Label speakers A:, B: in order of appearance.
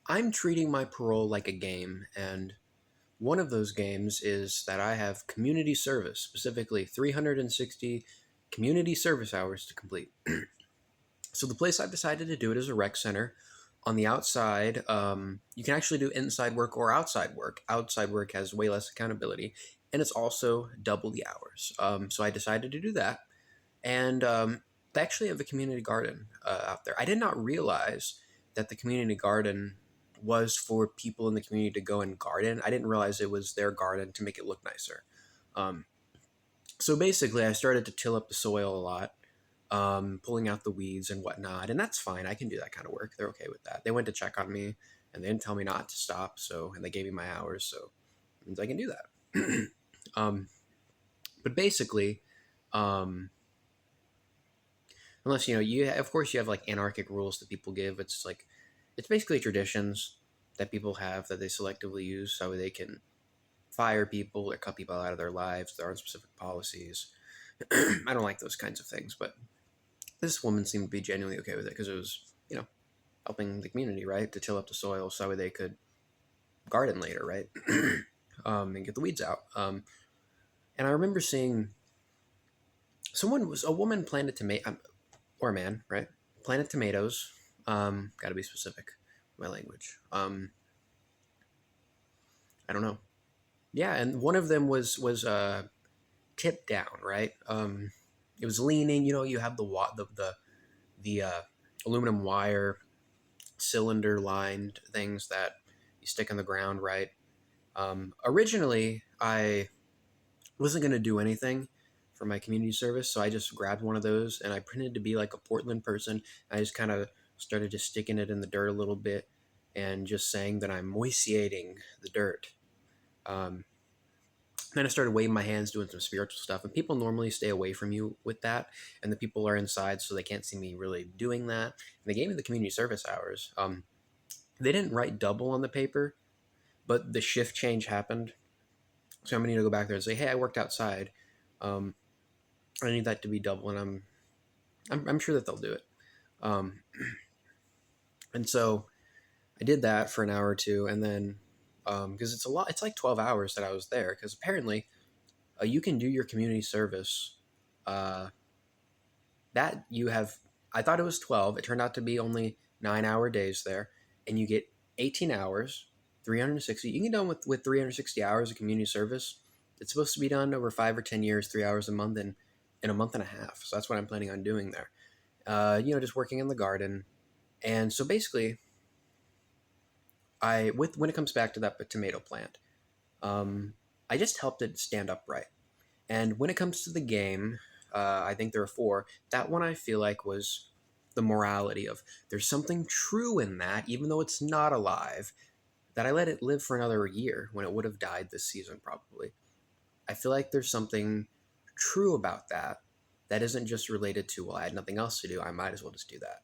A: I'm treating my parole like a game, and one of those games is that I have community service, specifically 360 community service hours to complete. So the place I've decided to do it is a rec center. On the outside, you can actually do inside work or outside work. Outside work has way less accountability, and it's also double the hours. So I decided to do that, and they actually have a community garden out there. I did not realize that the community garden was for people in the community to go and garden. I didn't realize it was their garden to make it look nicer. Um, so basically, I started to till up the soil a lot, pulling out the weeds and whatnot, and that's fine. I can do that kind of work. They're okay with that. They went to check on me, and they didn't tell me not to stop. And they gave me my hours, so it means I can do that. um, but basically, um, unless of course you have like anarchic rules that people give. It's basically traditions that people have that they selectively use so they can fire people or cut people out of their lives. There aren't specific policies. I don't like those kinds of things, but this woman seemed to be genuinely okay with it because it was, helping the community, right, to till up the soil so they could garden later, right, and get the weeds out. And I remember seeing a woman planted tomato, or a man, right, planted tomatoes. Got to be specific. My language. I don't know. Yeah, and one of them was tipped down, right. It was leaning. You have the aluminum wire cylinder lined things that you stick in the ground, right? Originally, I wasn't going to do anything for my community service, so I just grabbed one of those and I pretended to be like a Portland person. I just kind of started just sticking it in the dirt a little bit and just saying that I'm moistening the dirt. Um, then I started waving my hands, doing some spiritual stuff, and people normally stay away from you with that. And the people are inside, so they can't see me really doing that. And they gave me the community service hours. They didn't write double on the paper, but the shift change happened. So I'm gonna need to go back there and say, "Hey, I worked outside. Um, I need that to be double," and I'm sure that they'll do it. Um, and so I did that for an hour or two, and then because it's a lot, it's like 12 hours that I was there. Because apparently, you can do your community service. Uh, that you have, I thought it was 12. It turned out to be only 9-hour days there, and you get 18 hours, 360. You can get done with 360 hours of community service. It's supposed to be done over 5 or 10 years, 3 hours a month, and in a month and a half. So that's what I'm planning on doing there. Just working in the garden. And so basically, when it comes back to that tomato plant, I just helped it stand upright. And when it comes to the game, I think there are four. That one I feel like was the morality of there's something true in that, even though it's not alive, that I let it live for another year when it would have died this season probably. I feel like there's something true about that that isn't just related to, well, I had nothing else to do. I might as well just do that.